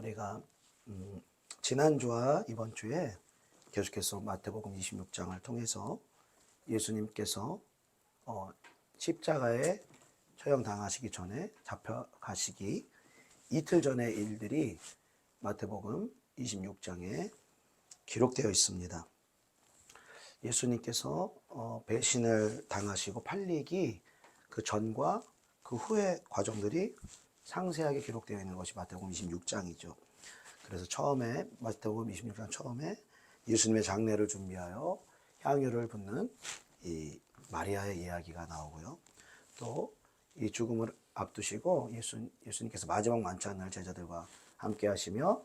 우리가 지난주와 이번 주에 계속해서 마태복음 26장을 통해서 예수님께서 십자가에 처형당하시기 전에 잡혀가시기 이틀 전의 일들이 마태복음 26장에 기록되어 있습니다. 예수님께서 배신을 당하시고 팔리기 그 전과 그 후의 과정들이 상세하게 기록되어 있는 것이 마태복음 26장이죠. 그래서 처음에 마태복음 26장 처음에 예수님의 장례를 준비하여 향유를 붓는 이 마리아의 이야기가 나오고요. 또 이 죽음을 앞두시고 예수님께서 마지막 만찬을 제자들과 함께 하시며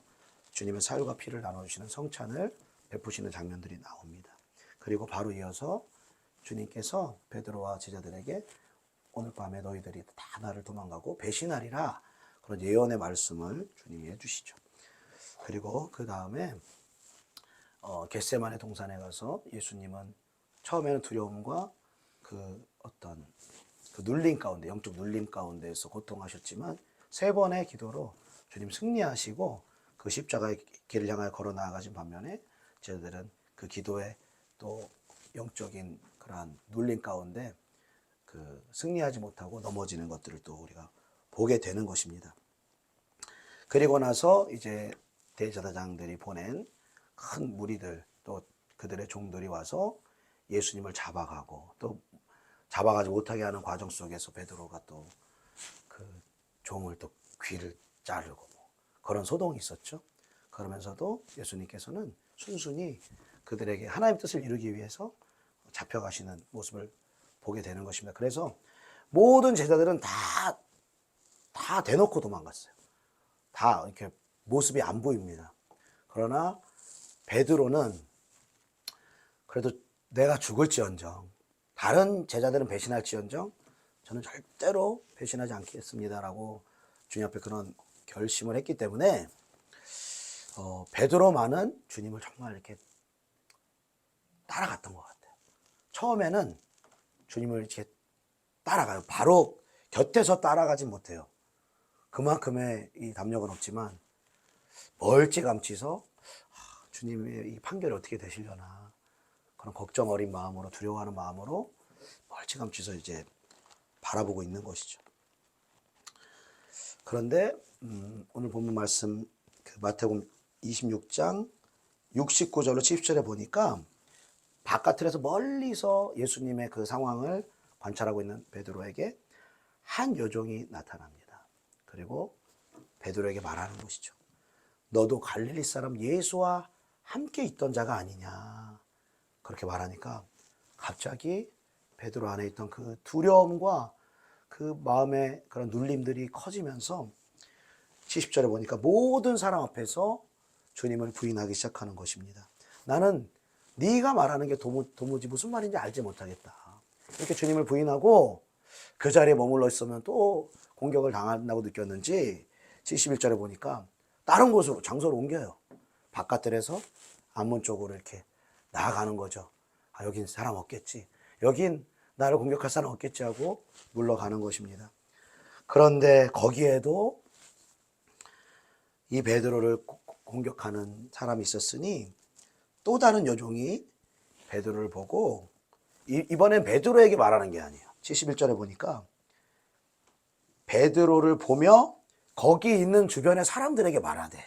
주님의 살과 피를 나눠주시는 성찬을 베푸시는 장면들이 나옵니다. 그리고 바로 이어서 주님께서 베드로와 제자들에게 오늘 밤에 너희들이 다 나를 도망가고 배신하리라, 그런 예언의 말씀을 주님이 해주시죠. 그리고 그 다음에 겟세마네 동산에 가서 예수님은 처음에는 두려움과 그 어떤 그 눌림 가운데, 영적 눌림 가운데에서 고통하셨지만 세 번의 기도로 주님 승리하시고 그 십자가의 길을 향하여 걸어 나아가신 반면에 제자들은 그 기도에 또 영적인 그러한 눌림 가운데 그 승리하지 못하고 넘어지는 것들을 또 우리가 보게 되는 것입니다. 그리고 나서 이제 대제사장들이 보낸 큰 무리들, 또 그들의 종들이 와서 예수님을 잡아가고 또 잡아가지 못하게 하는 과정 속에서 베드로가 또 그 종을 또 귀를 자르고 그런 소동이 있었죠. 그러면서도 예수님께서는 순순히 그들에게 하나님의 뜻을 이루기 위해서 잡혀가시는 모습을 보게 되는 것입니다. 그래서 모든 제자들은 다 대놓고 도망갔어요. 다 이렇게 모습이 안 보입니다. 그러나 베드로는 그래도 내가 죽을지언정, 다른 제자들은 배신할지언정 저는 절대로 배신하지 않겠습니다라고 주님 앞에 그런 결심을 했기 때문에 베드로만은 주님을 정말 이렇게 따라갔던 것 같아요. 처음에는 주님을 이렇게 따라가요. 바로 곁에서 따라가지 못해요. 그만큼의 이 담력은 없지만 멀찌감치서 주님의 이 판결이 어떻게 되시려나 그런 걱정 어린 마음으로, 두려워하는 마음으로 멀찌감치서 이제 바라보고 있는 것이죠. 그런데 오늘 본문 말씀 그 마태복음 26장 69절로 70절에 보니까 바깥에서 멀리서 예수님의 그 상황을 관찰하고 있는 베드로에게 한 여종이 나타납니다. 그리고 베드로에게 말하는 것이죠. 너도 갈릴리 사람 예수와 함께 있던 자가 아니냐. 그렇게 말하니까 갑자기 베드로 안에 있던 그 두려움과 그 마음의 그런 눌림들이 커지면서 70절에 보니까 모든 사람 앞에서 주님을 부인하기 시작하는 것입니다. 나는 네가 말하는 게 도무지 무슨 말인지 알지 못하겠다. 이렇게 주님을 부인하고 그 자리에 머물러 있으면 또 공격을 당한다고 느꼈는지 71절에 보니까 다른 곳으로, 장소로 옮겨요. 바깥들에서 안문 쪽으로 이렇게 나아가는 거죠. 여긴 사람 없겠지. 여긴 나를 공격할 사람 없겠지 하고 물러가는 것입니다. 그런데 거기에도 이 베드로를 공격하는 사람이 있었으니 또 다른 여종이 베드로를 보고, 이번엔 베드로에게 말하는 게 아니에요. 71절에 보니까 베드로를 보며 거기 있는 주변의 사람들에게 말하되,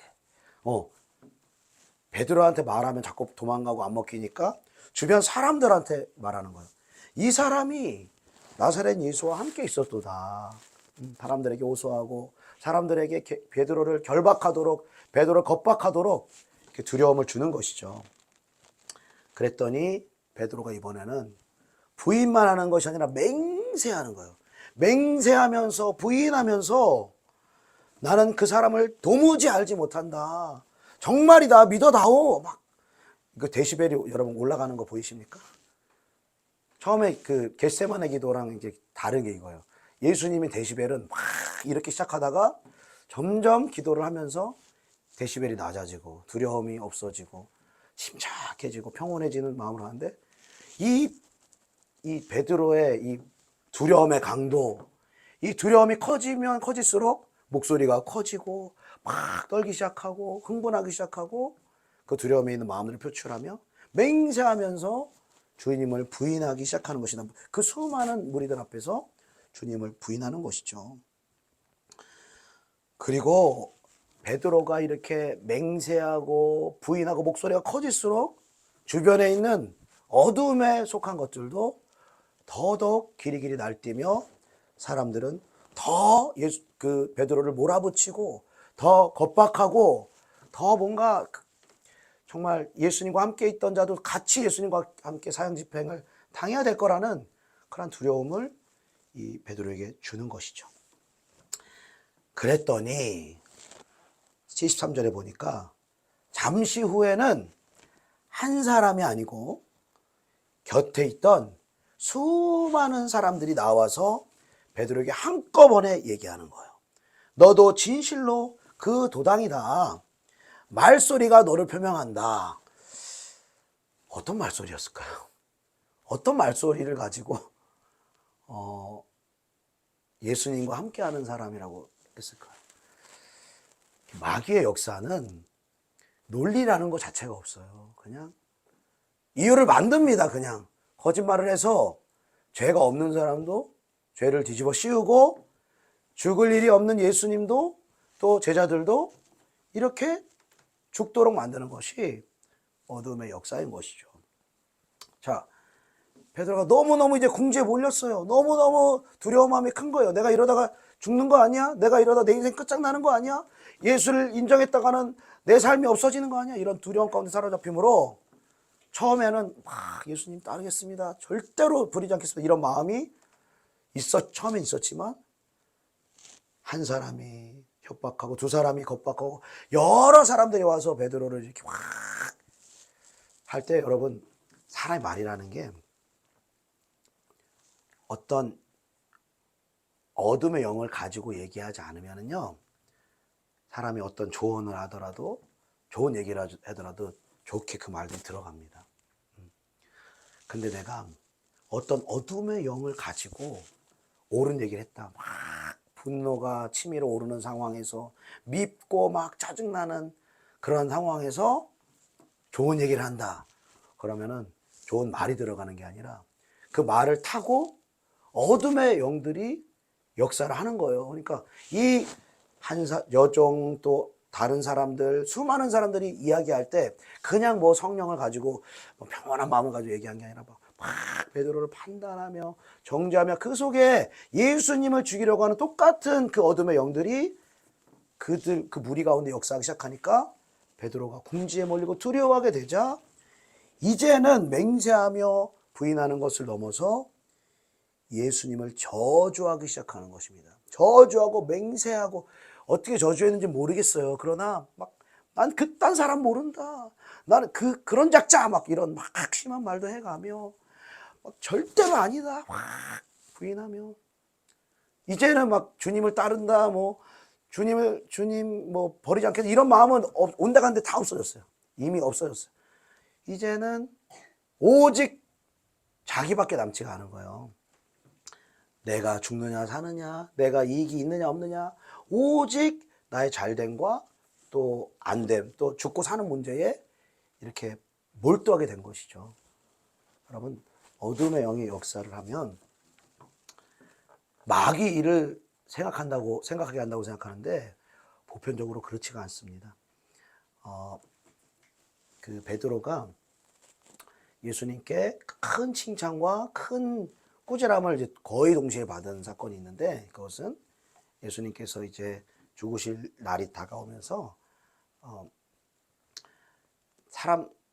베드로한테 말하면 자꾸 도망가고 안 먹히니까 주변 사람들한테 말하는 거예요. 이 사람이 나사렛 예수와 함께 있었도다. 사람들에게 호소하고 사람들에게 베드로를 결박하도록, 베드로를 겁박하도록 이렇게 두려움을 주는 것이죠. 그랬더니 베드로가 이번에는 부인만 하는 것이 아니라 맹세하는 거예요. 맹세하면서 부인하면서 나는 그 사람을 도무지 알지 못한다. 정말이다. 믿어다오. 막 이거 데시벨이 여러분 올라가는 거 보이십니까? 처음에 그 겟세마네 기도랑 이제 다른 게 이거예요. 예수님의 데시벨은 막 이렇게 시작하다가 점점 기도를 하면서 데시벨이 낮아지고 두려움이 없어지고 침착해지고 평온해지는 마음으로 하는데 이 베드로의 이 두려움의 강도, 이 두려움이 커지면 커질수록 목소리가 커지고 막 떨기 시작하고 흥분하기 시작하고 그 두려움에 있는 마음들을 표출하며 맹세하면서 주님을 부인하기 시작하는 것이다. 그 수많은 무리들 앞에서 주님을 부인하는 것이죠. 그리고 베드로가 이렇게 맹세하고 부인하고 목소리가 커질수록 주변에 있는 어둠에 속한 것들도 더더욱 길이길이 날뛰며 사람들은 더 그 베드로를 몰아붙이고 더 겁박하고 더 뭔가 정말 예수님과 함께 있던 자도 같이 예수님과 함께 사형 집행을 당해야 될 거라는 그런 두려움을 이 베드로에게 주는 것이죠. 그랬더니 73절에 보니까 잠시 후에는 한 사람이 아니고 곁에 있던 수많은 사람들이 나와서 베드로에게 한꺼번에 얘기하는 거예요. 너도 진실로 그 도당이다. 말소리가 너를 표명한다. 어떤 말소리였을까요? 어떤 말소리를 가지고 예수님과 함께하는 사람이라고 했을까요? 마귀의 역사는 논리라는 것 자체가 없어요. 그냥 이유를 만듭니다. 그냥 거짓말을 해서 죄가 없는 사람도 죄를 뒤집어 씌우고 죽을 일이 없는 예수님도 또 제자들도 이렇게 죽도록 만드는 것이 어둠의 역사인 것이죠. 자, 베드로가 너무너무 이제 궁지에 몰렸어요. 너무너무 두려운 마음이 큰 거예요. 내가 이러다가 죽는 거 아니야? 내가 이러다 내 인생 끝장나는 거 아니야? 예수를 인정했다가는 내 삶이 없어지는 거 아니야? 이런 두려움 가운데 사로잡힘으로 처음에는 막 예수님 따르겠습니다. 절대로 버리지 않겠습니다. 이런 마음이 처음엔 있었지만 한 사람이 협박하고 두 사람이 겁박하고 여러 사람들이 와서 베드로를 이렇게 확 할 때 여러분 사람의 말이라는 게 어떤 어둠의 영을 가지고 얘기하지 않으면요 사람이 어떤 조언을 하더라도 좋은 얘기를 하더라도 좋게 그 말들이 들어갑니다. 근데 내가 어떤 어둠의 영을 가지고 옳은 얘기를 했다. 막 분노가 치밀어 오르는 상황에서 밉고 막 짜증나는 그런 상황에서 좋은 얘기를 한다. 그러면은 좋은 말이 들어가는 게 아니라 그 말을 타고 어둠의 영들이 역사를 하는 거예요. 그러니까 이 여종 또 다른 사람들 수많은 사람들이 이야기할 때 그냥 뭐 성령을 가지고 뭐 평온한 마음을 가지고 얘기한 게 아니라 막 베드로를 판단하며 정죄하며 그 속에 예수님을 죽이려고 하는 똑같은 그 어둠의 영들이 그 무리 가운데 역사하기 시작하니까 베드로가 궁지에 몰리고 두려워하게 되자 이제는 맹세하며 부인하는 것을 넘어서 예수님을 저주하기 시작하는 것입니다. 저주하고 맹세하고 어떻게 저주했는지 모르겠어요. 그러나 막 난 그딴 사람 모른다. 나는 그런 작자 막 이런 막 심한 말도 해가며 막 절대로 아니다. 막 부인하며 이제는 막 주님을 따른다. 뭐 주님 뭐 버리지 않겠다. 이런 마음은 온데간데 다 없어졌어요. 이미 없어졌어요. 이제는 오직 자기밖에 남지가 않은 거예요. 내가 죽느냐 사느냐, 내가 이익이 있느냐 없느냐, 오직 나의 잘됨과 또 안됨, 또 죽고 사는 문제에 이렇게 몰두하게 된 것이죠. 여러분, 어둠의 영의 역사를 하면 마귀 일을 생각하게 한다고 생각하는데 보편적으로 그렇지가 않습니다. 그 베드로가 예수님께 큰 칭찬과 큰 꾸지람을 이제 거의 동시에 받은 사건이 있는데 그것은 예수님께서 이제 죽으실 날이 다가오면서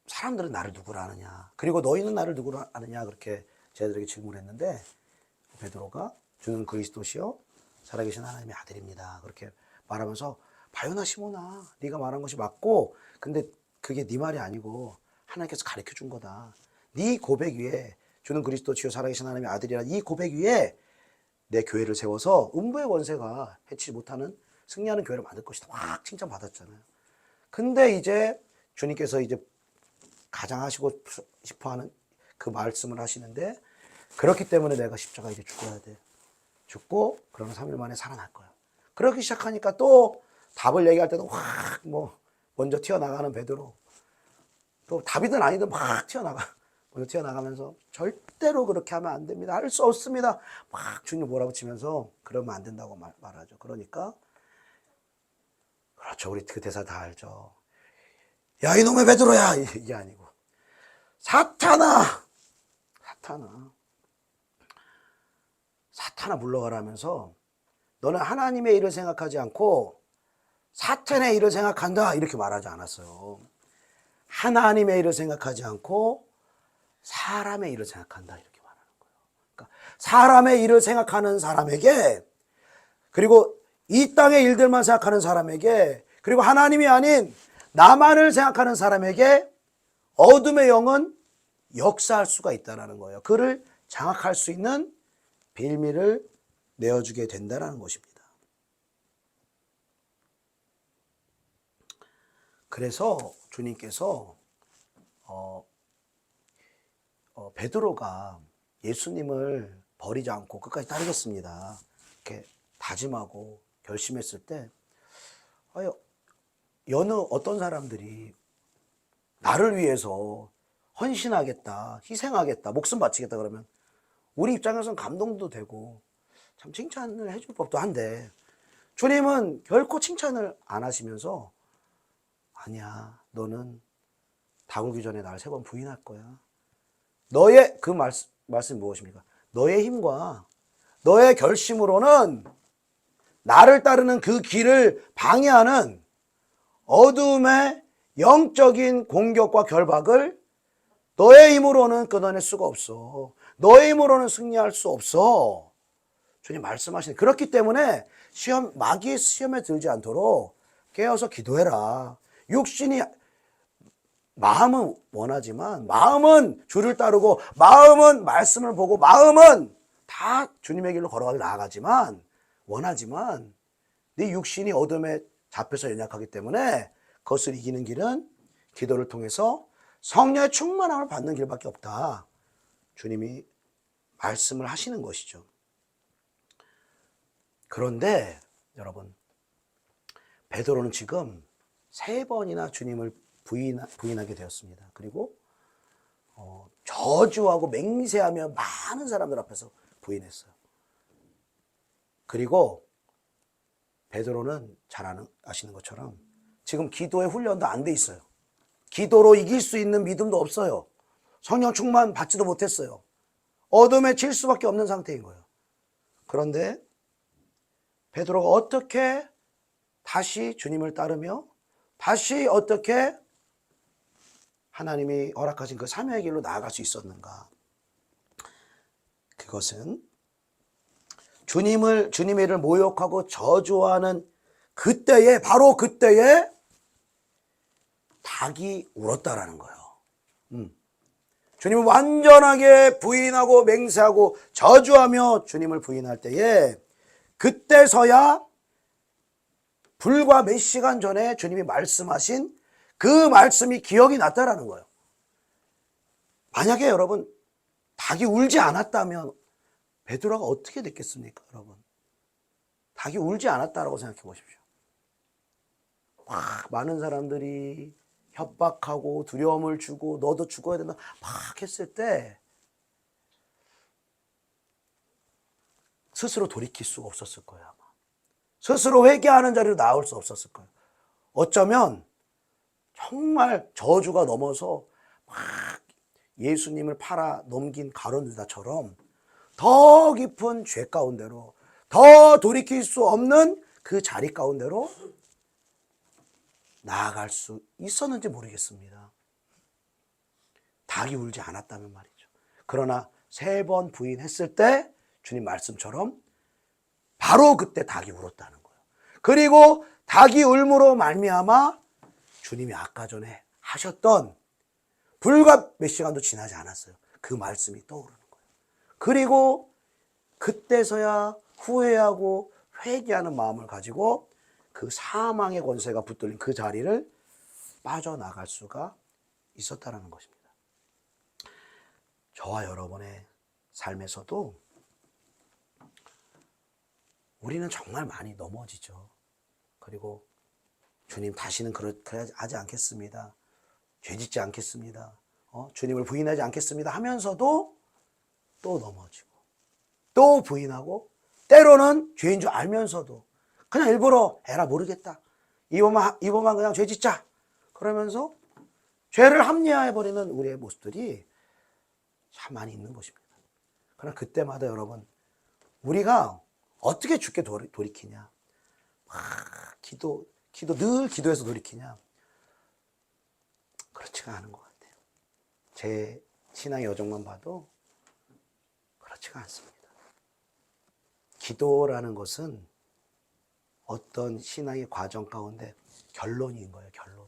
사람들은 나를 누구라 아느냐 그리고 너희는 나를 누구라 아느냐 그렇게 제자들에게 질문을 했는데 베드로가 주는 그리스도시요 살아계신 하나님의 아들입니다 그렇게 말하면서 바요나 시모나 네가 말한 것이 맞고 근데 그게 네 말이 아니고 하나님께서 가르쳐 준 거다. 네 고백 위에 주는 그리스도 주요 살아계신 하나님의 아들이라 이 고백 위에 내 교회를 세워서 음부의 원세가 해치지 못하는 승리하는 교회를 만들 것이다. 막 칭찬받았잖아요. 근데 이제 주님께서 이제 가장 하시고 싶어하는 그 말씀을 하시는데 그렇기 때문에 내가 십자가에 이제 죽어야 돼. 죽고 그러면 3일 만에 살아날 거야. 그러기 시작하니까 또 답을 얘기할 때도 확 먼저 튀어나가는 베드로, 또 답이든 아니든 막 먼저 튀어나가면서 절대로 그렇게 하면 안 됩니다. 할 수 없습니다. 막 주님 몰아붙이면서 그러면 안 된다고 말하죠. 그러니까 그렇죠. 우리 그 대사 다 알죠. 야, 이놈의 베드로야! 이게 아니고 사탄아 물러가라면서 너는 하나님의 일을 생각하지 않고 사탄의 일을 생각한다 이렇게 말하지 않았어요. 하나님의 일을 생각하지 않고 사람의 일을 생각한다 이렇게 말하는 거예요. 그러니까 사람의 일을 생각하는 사람에게, 그리고 이 땅의 일들만 생각하는 사람에게, 그리고 하나님이 아닌 나만을 생각하는 사람에게 어둠의 영은 역사할 수가 있다는 거예요. 그를 장악할 수 있는 빌미를 내어주게 된다는 것입니다. 그래서 주님께서 베드로가 예수님을 버리지 않고 끝까지 따르겠습니다 이렇게 다짐하고 결심했을 때, 여느 어떤 사람들이 나를 위해서 헌신하겠다, 희생하겠다, 목숨 바치겠다 그러면 우리 입장에서는 감동도 되고 참 칭찬을 해줄 법도 한데, 주님은 결코 칭찬을 안 하시면서 아니야, 너는 닭 오기 전에 나를 3번 부인할 거야. 너의 그 말씀이 무엇입니까? 너의 힘과 너의 결심으로는 나를 따르는 그 길을 방해하는 어둠의 영적인 공격과 결박을 너의 힘으로는 끊어낼 수가 없어. 너의 힘으로는 승리할 수 없어. 주님 말씀하시는, 그렇기 때문에 마귀의 시험에 들지 않도록 깨어서 기도해라. 육신이, 마음은 원하지만, 마음은 주를 따르고, 마음은 말씀을 보고, 마음은 다 주님의 길로 걸어가길 나아가지만, 원하지만, 네 육신이 어둠에 잡혀서 연약하기 때문에 그것을 이기는 길은 기도를 통해서 성령의 충만함을 받는 길밖에 없다. 주님이 말씀을 하시는 것이죠. 그런데 여러분, 베드로는 지금 3번이나 주님을 부인하게 되었습니다. 그리고 저주하고 맹세하며 많은 사람들 앞에서 부인했어요. 그리고 베드로는 잘 아시는 것처럼 지금 기도의 훈련도 안 돼 있어요. 기도로 이길 수 있는 믿음도 없어요. 성령 충만 받지도 못했어요. 어둠에 질 수밖에 없는 상태인 거예요. 그런데 베드로가 어떻게 다시 주님을 따르며 다시 어떻게 하나님이 허락하신 그 사명의 길로 나아갈 수 있었는가? 그것은 주님의 일을 모욕하고 저주하는 그때에, 바로 그때에 닭이 울었다라는 거예요. 주님을 완전하게 부인하고 맹세하고 저주하며 주님을 부인할 때에, 그때서야 불과 몇 시간 전에 주님이 말씀하신 그 말씀이 기억이 났다라는 거예요. 만약에 여러분 닭이 울지 않았다면 베드로가 어떻게 됐겠습니까, 여러분? 닭이 울지 않았다라고 생각해 보십시오. 많은 사람들이 협박하고 두려움을 주고 너도 죽어야 된다 막 했을 때 스스로 돌이킬 수가 없었을 거예요, 아마. 스스로 회개하는 자리로 나올 수 없었을 거예요. 어쩌면 정말 저주가 넘어서 막 예수님을 팔아 넘긴 가룟 유다처럼 더 깊은 죄 가운데로, 더 돌이킬 수 없는 그 자리 가운데로 나아갈 수 있었는지 모르겠습니다. 닭이 울지 않았다면 말이죠. 그러나 3번 부인했을 때 주님 말씀처럼 바로 그때 닭이 울었다는 거예요. 그리고 닭이 울므로 말미암아 주님이 아까 전에 하셨던, 불과 몇 시간도 지나지 않았어요, 그 말씀이 떠오르는 거예요. 그리고 그때서야 후회하고 회개하는 마음을 가지고 그 사망의 권세가 붙들린 그 자리를 빠져나갈 수가 있었다는 것입니다. 저와 여러분의 삶에서도 우리는 정말 많이 넘어지죠. 그리고 주님 다시는 그러지 않겠습니다. 죄짓지 않겠습니다. 주님을 부인하지 않겠습니다 하면서도 또 넘어지고 또 부인하고 때로는 죄인 줄 알면서도 그냥 일부러 에라 모르겠다. 이번만 그냥 죄짓자. 그러면서 죄를 합리화해버리는 우리의 모습들이 참 많이 있는 것입니다. 그러나 그때마다 여러분 우리가 어떻게 주께 돌이키냐. 늘 기도해서 돌이키냐. 그렇지가 않은 것 같아요. 제 신앙의 여정만 봐도 그렇지가 않습니다. 기도라는 것은 어떤 신앙의 과정 가운데 결론인 거예요. 결론.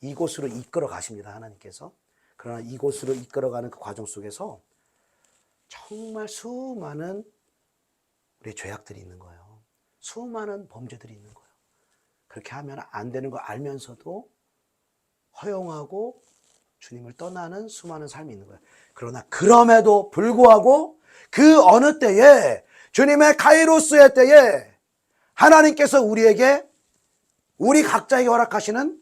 이곳으로 이끌어 가십니다. 하나님께서. 그러나 이곳으로 이끌어가는 그 과정 속에서 정말 수많은 우리의 죄악들이 있는 거예요. 수많은 범죄들이 있는 거예요. 그렇게 하면 안 되는 거 알면서도 허용하고 주님을 떠나는 수많은 삶이 있는 거예요. 그러나 그럼에도 불구하고 그 어느 때에 주님의 카이로스의 때에 하나님께서 우리 각자에게 허락하시는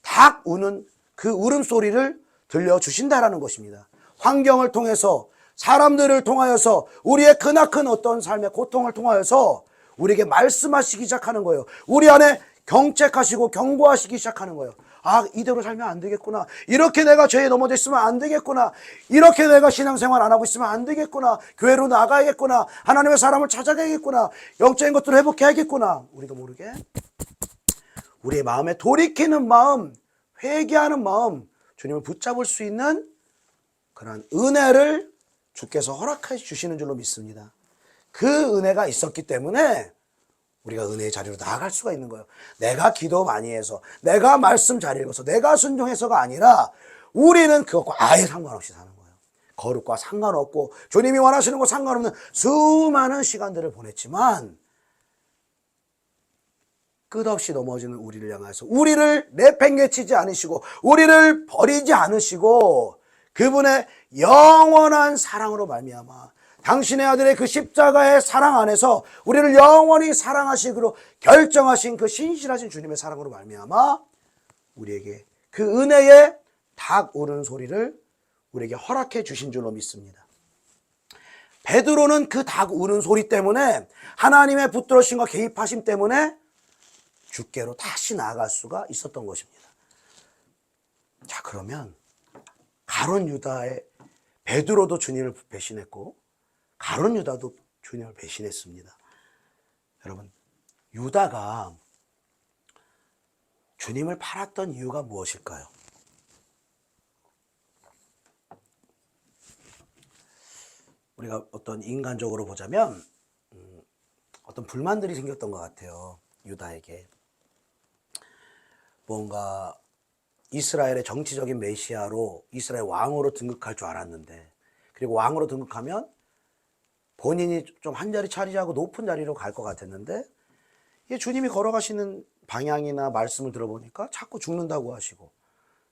닭 우는 그 울음소리를 들려주신다라는 것입니다. 환경을 통해서 사람들을 통하여서 우리의 크나큰 어떤 삶의 고통을 통하여서 우리에게 말씀하시기 시작하는 거예요. 우리 안에 경책하시고 경고하시기 시작하는 거예요. 아, 이대로 살면 안 되겠구나. 이렇게 내가 죄에 넘어져 있으면 안 되겠구나. 이렇게 내가 신앙생활 안 하고 있으면 안 되겠구나. 교회로 나가야겠구나. 하나님의 사람을 찾아가야겠구나. 영적인 것들을 회복해야겠구나. 우리도 모르게 우리의 마음에 돌이키는 마음, 회개하는 마음, 주님을 붙잡을 수 있는 그런 은혜를 주께서 허락해 주시는 줄로 믿습니다. 그 은혜가 있었기 때문에 우리가 은혜의 자리로 나아갈 수가 있는 거예요. 내가 기도 많이 해서, 내가 말씀 잘 읽어서, 내가 순종해서가 아니라 우리는 그것과 아예 상관없이 사는 거예요. 거룩과 상관없고 주님이 원하시는 것 상관없는 수많은 시간들을 보냈지만 끝없이 넘어지는 우리를 향해서 우리를 내팽개치지 않으시고 우리를 버리지 않으시고 그분의 영원한 사랑으로 말미암아 당신의 아들의 그 십자가의 사랑 안에서 우리를 영원히 사랑하시기로 결정하신 그 신실하신 주님의 사랑으로 말미암아 우리에게 그 은혜의 닭 우는 소리를 우리에게 허락해 주신 줄로 믿습니다. 베드로는 그 닭 우는 소리 때문에 하나님의 붙들으심과 개입하심 때문에 주께로 다시 나아갈 수가 있었던 것입니다. 자, 그러면 가룟 유다의 베드로도 주님을 배신했고 가룟 유다도 주님을 배신했습니다. 여러분, 유다가 주님을 팔았던 이유가 무엇일까요? 우리가 어떤 인간적으로 보자면 어떤 불만들이 생겼던 것 같아요. 유다에게. 뭔가 이스라엘의 정치적인 메시아로 이스라엘 왕으로 등극할 줄 알았는데 그리고 왕으로 등극하면 본인이 좀 한 자리 차지하고 높은 자리로 갈 것 같았는데 주님이 걸어가시는 방향이나 말씀을 들어보니까 자꾸 죽는다고 하시고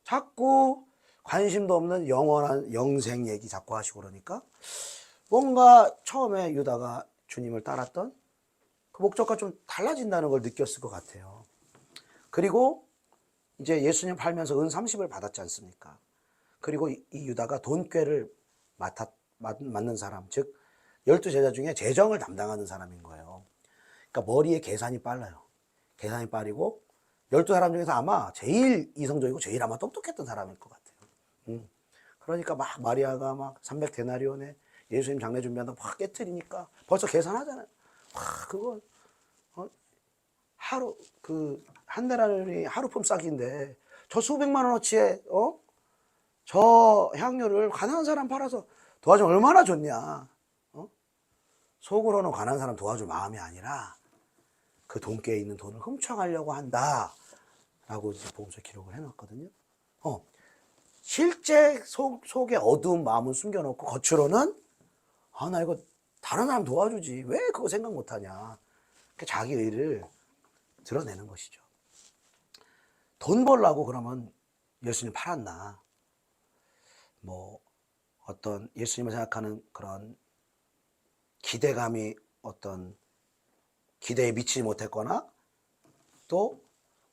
자꾸 관심도 없는 영원한 영생 얘기 자꾸 하시고 그러니까 뭔가 처음에 유다가 주님을 따랐던 그 목적과 좀 달라진다는 걸 느꼈을 것 같아요. 그리고 이제 예수님 팔면서 은 30을 받았지 않습니까? 그리고 이 유다가 돈꾀를 맡는 사람, 즉 12제자 중에 재정을 담당하는 사람인 거예요. 그러니까 머리에 계산이 빨라요. 계산이 빠르고 12사람 중에서 아마 제일 이성적이고 제일 아마 똑똑했던 사람일 것 같아요. 그러니까 막 마리아가 막 300데나리온에 예수님 장례 준비한다고 막 깨트리니까 벌써 계산하잖아요. 와, 그거 하루 한 데나리온이 하루품 싹인데 저 수백만 원어치에 저 향료를 가난한 사람 팔아서 도와주면 얼마나 좋냐. 속으로는 가난한 사람 도와줄 마음이 아니라 그 돈께에 있는 돈을 훔쳐가려고 한다 라고 이제 복음서 기록을 해놨거든요. 실제 속에 어두운 마음은 숨겨놓고 겉으로는 나 이거 다른 사람 도와주지 왜 그거 생각 못하냐, 자기 의를 드러내는 것이죠. 돈 벌라고 그러면 예수님 팔았나? 뭐 어떤 예수님을 생각하는 그런 기대감이 어떤 기대에 미치지 못했거나 또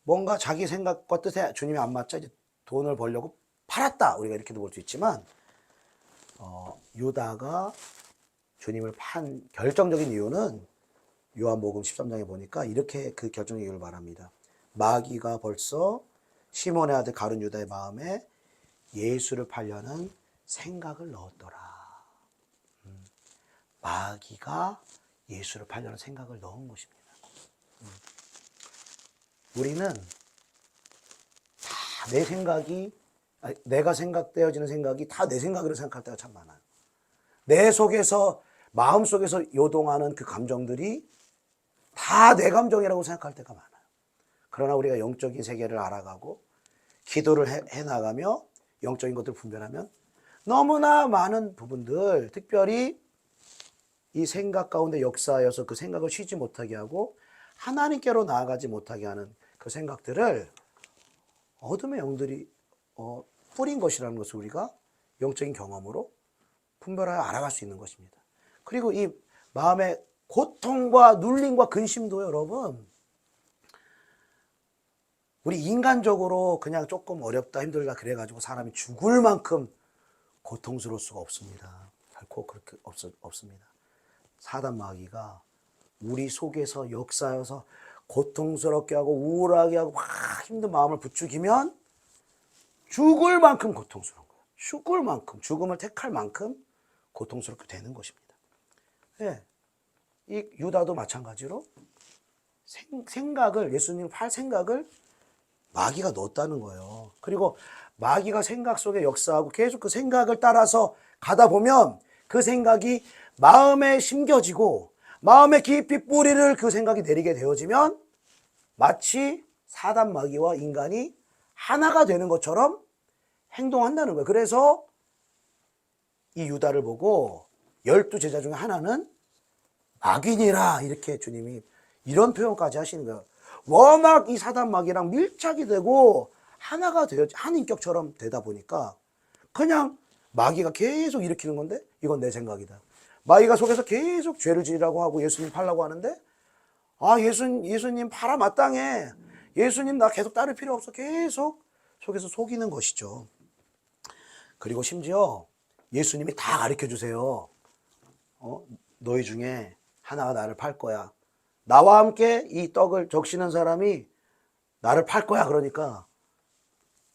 뭔가 자기 생각과 뜻에 주님이 안 맞자 이제 돈을 벌려고 팔았다. 우리가 이렇게도 볼 수 있지만 유다가 주님을 판 결정적인 이유는 요한복음 13장에 보니까 이렇게 그 결정적 이유를 말합니다. 마귀가 벌써 시몬의 아들 가룟 유다의 마음에 예수를 팔려는 생각을 넣었더라. 마귀가 예수를 팔려는 생각을 넣은 것입니다. 우리는 다 내 생각이, 내가 생각되어지는 생각이 다 내 생각으로 생각할 때가 참 많아요. 내 속에서, 마음 속에서 요동하는 그 감정들이 다 내 감정이라고 생각할 때가 많아요. 그러나 우리가 영적인 세계를 알아가고 기도를 해나가며 영적인 것들을 분별하면 너무나 많은 부분들, 특별히 이 생각 가운데 역사하여서 그 생각을 쉬지 못하게 하고 하나님께로 나아가지 못하게 하는 그 생각들을 어둠의 영들이 뿌린 것이라는 것을 우리가 영적인 경험으로 분별하여 알아갈 수 있는 것입니다. 그리고 이 마음의 고통과 눌림과 근심도 여러분, 우리 인간적으로 그냥 조금 어렵다 힘들다 그래가지고 사람이 죽을 만큼 고통스러울 수가 없습니다. 결코 그렇게 없습니다. 사단 마귀가 우리 속에서 역사여서 고통스럽게 하고 우울하게 하고 막 힘든 마음을 부추기면 죽을 만큼 고통스러운 거예요. 죽을 만큼, 죽음을 택할 만큼 고통스럽게 되는 것입니다. 네. 이 유다도 마찬가지로 생각을, 예수님 팔 생각을 마귀가 넣었다는 거예요. 그리고 마귀가 생각 속에 역사하고 계속 그 생각을 따라서 가다 보면 그 생각이 마음에 심겨지고 마음에 깊이 뿌리를 그 생각이 내리게 되어지면 마치 사단 마귀와 인간이 하나가 되는 것처럼 행동한다는 거예요. 그래서 이 유다를 보고 12제자 중에 하나는 악인이라 이렇게 주님이 이런 표현까지 하시는 거예요. 워낙 이 사단 마귀랑 밀착이 되고 하나가 되어 한 인격처럼 되다 보니까 그냥 마귀가 계속 일으키는 건데 이건 내 생각이다. 마귀가 속에서 계속 죄를 지으라고 하고 예수님 팔라고 하는데 예수님 팔아 마땅해. 예수님 나 계속 따를 필요 없어. 계속 속에서 속이는 것이죠. 그리고 심지어 예수님이 다 가르쳐 주세요. 너희 중에 하나가 나를 팔 거야. 나와 함께 이 떡을 적시는 사람이 나를 팔 거야. 그러니까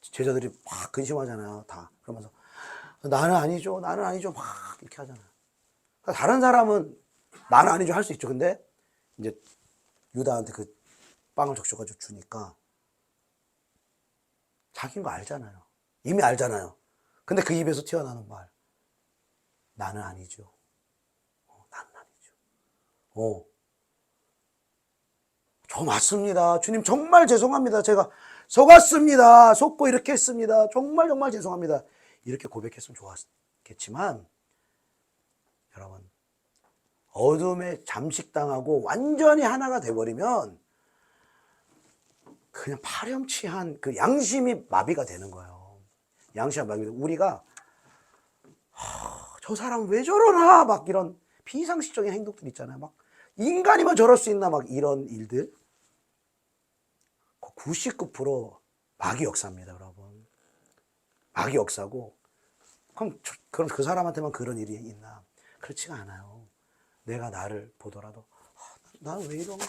제자들이 막 근심하잖아요. 다. 그러면서 나는 아니죠. 나는 아니죠. 막 이렇게 하잖아요. 다른 사람은 나는 아니죠 할 수 있죠. 근데 이제 유다한테 그 빵을 적셔가지고 주니까 자기인 거 알잖아요. 이미 알잖아요. 근데 그 입에서 튀어나오는 말. 나는 아니죠. 나는 아니죠. 저 맞습니다. 주님 정말 죄송합니다. 제가 속았습니다. 속고 이렇게 했습니다. 정말 정말 죄송합니다. 이렇게 고백했으면 좋았겠지만 여러분 어둠에 잠식당하고 완전히 하나가 돼버리면 그냥 파렴치한 그 양심이 마비가 되는 거예요. 양심이 마비가 되고 우리가 저 사람 왜 저러나 막 이런 비상식적인 행동들 있잖아요. 막 인간이면 저럴 수 있나 막 이런 일들 99% 마귀 역사입니다, 여러분. 마귀 역사고 그럼 그 사람한테만 그런 일이 있나? 그렇지가 않아요. 내가 나를 보더라도 나는 왜 이런가?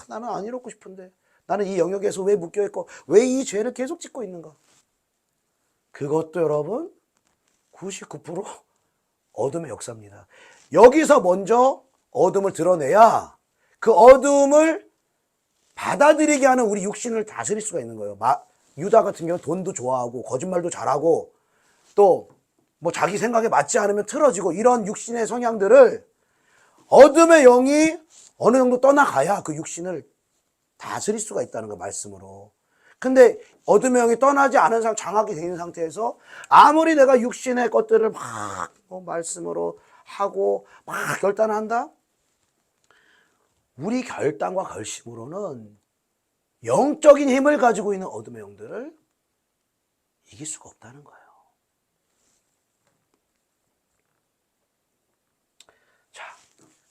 나는 안 이렇고 싶은데 나는 이 영역에서 왜 묶여있고 왜 이 죄를 계속 짓고 있는가? 그것도 여러분 99% 어둠의 역사입니다. 여기서 먼저 어둠을 드러내야 그 어둠을 받아들이게 하는 우리 육신을 다스릴 수가 있는 거예요. 유다 같은 경우는 돈도 좋아하고 거짓말도 잘하고 또 뭐 자기 생각에 맞지 않으면 틀어지고 이런 육신의 성향들을 어둠의 영이 어느 정도 떠나가야 그 육신을 다스릴 수가 있다는 거 말씀으로. 근데 어둠의 영이 떠나지 않은 상태, 장악이 되어 있는 상태에서 아무리 내가 육신의 것들을 막 말씀으로 하고 막 결단을 한다? 우리 결단과 결심으로는 영적인 힘을 가지고 있는 어둠의 영들을 이길 수가 없다는 거예요. 자,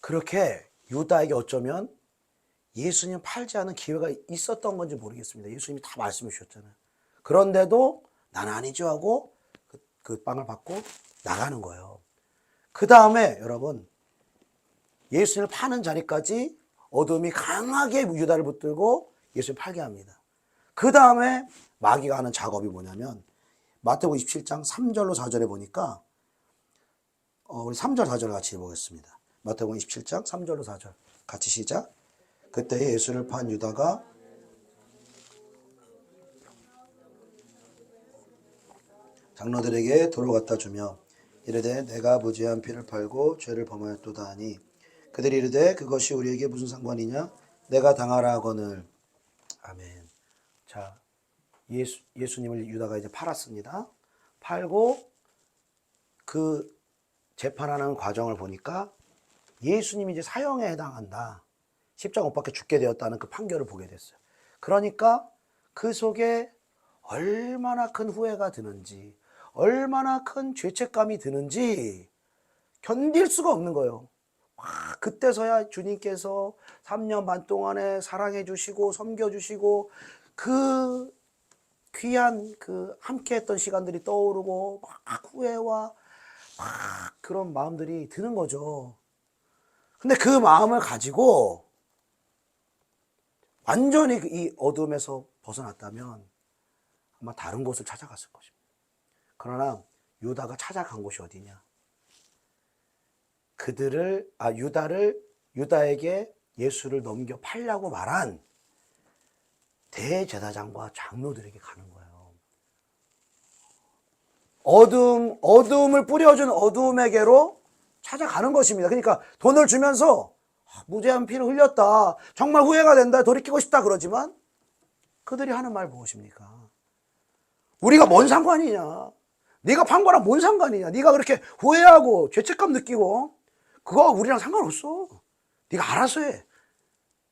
그렇게 유다에게 어쩌면 예수님 팔지 않은 기회가 있었던 건지 모르겠습니다. 예수님이 다 말씀해 주셨잖아요. 그런데도 나는 아니죠 하고 그 빵을 받고 나가는 거예요. 그 다음에 여러분, 예수님을 파는 자리까지 어둠이 강하게 유다를 붙들고 예수님을 팔게 합니다. 그 다음에 마귀가 하는 작업이 뭐냐면 마태복음 27장 3절로 4절에 보니까 우리 3절 4절 같이 보겠습니다. 마태복음 27장 3절로 4절 같이 시작. 그때 예수를 판 유다가 장로들에게 도로 갖다 주며 이르되 내가 무죄한 피를 팔고 죄를 범하였도다 하니 그들이 이르되 그것이 우리에게 무슨 상관이냐 내가 당하라 하거늘. 아멘. 자, 예수님을 유다가 이제 팔았습니다. 팔고 그 재판하는 과정을 보니까 예수님이 이제 사형에 해당한다. 십자가 못 박혀 죽게 되었다는 그 판결을 보게 됐어요. 그러니까 그 속에 얼마나 큰 후회가 드는지, 얼마나 큰 죄책감이 드는지 견딜 수가 없는 거예요. 그때서야 주님께서 3년 반 동안에 사랑해 주시고 섬겨 주시고 그 귀한 그 함께 했던 시간들이 떠오르고 막 후회와 막 그런 마음들이 드는 거죠. 근데 그 마음을 가지고 완전히 이 어둠에서 벗어났다면 아마 다른 곳을 찾아갔을 것입니다. 그러나 유다가 찾아간 곳이 어디냐? 유다에게 예수를 넘겨 팔려고 말한 대제사장과 장로들에게 가는 거예요. 어둠을 뿌려준 어둠에게로 찾아가는 것입니다. 그러니까 돈을 주면서 무죄한 피를 흘렸다, 정말 후회가 된다, 돌이키고 싶다 그러지만 그들이 하는 말 무엇입니까? 우리가 뭔 상관이냐? 네가 판 거랑 뭔 상관이냐? 네가 그렇게 후회하고 죄책감 느끼고 그거 우리랑 상관없어. 네가 알아서 해.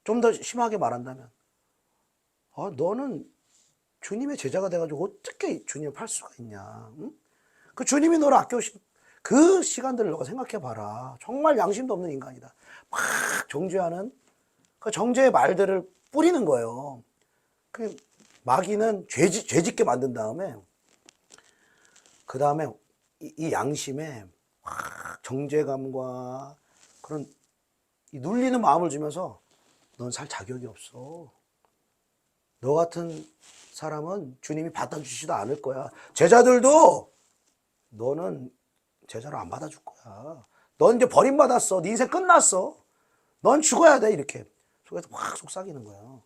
좀 더 심하게 말한다면 너는 주님의 제자가 돼가지고 어떻게 주님을 팔 수가 있냐? 응? 그 주님이 너를 아껴오신 그 시간들을 너가 생각해봐라. 정말 양심도 없는 인간이다. 막 정죄하는 그 정죄의 말들을 뿌리는 거예요. 그 마귀는 죄짓게 만든 다음에 그 다음에 이 양심에 막 정죄감과 그런 이 눌리는 마음을 주면서 넌 살 자격이 없어. 너 같은 사람은 주님이 받아주시지도 않을 거야. 제자들도 너는 제자로 안 받아줄 거야. 넌 이제 버림받았어. 네 인생 끝났어. 넌 죽어야 돼. 이렇게 속에서 확 속삭이는 거예요.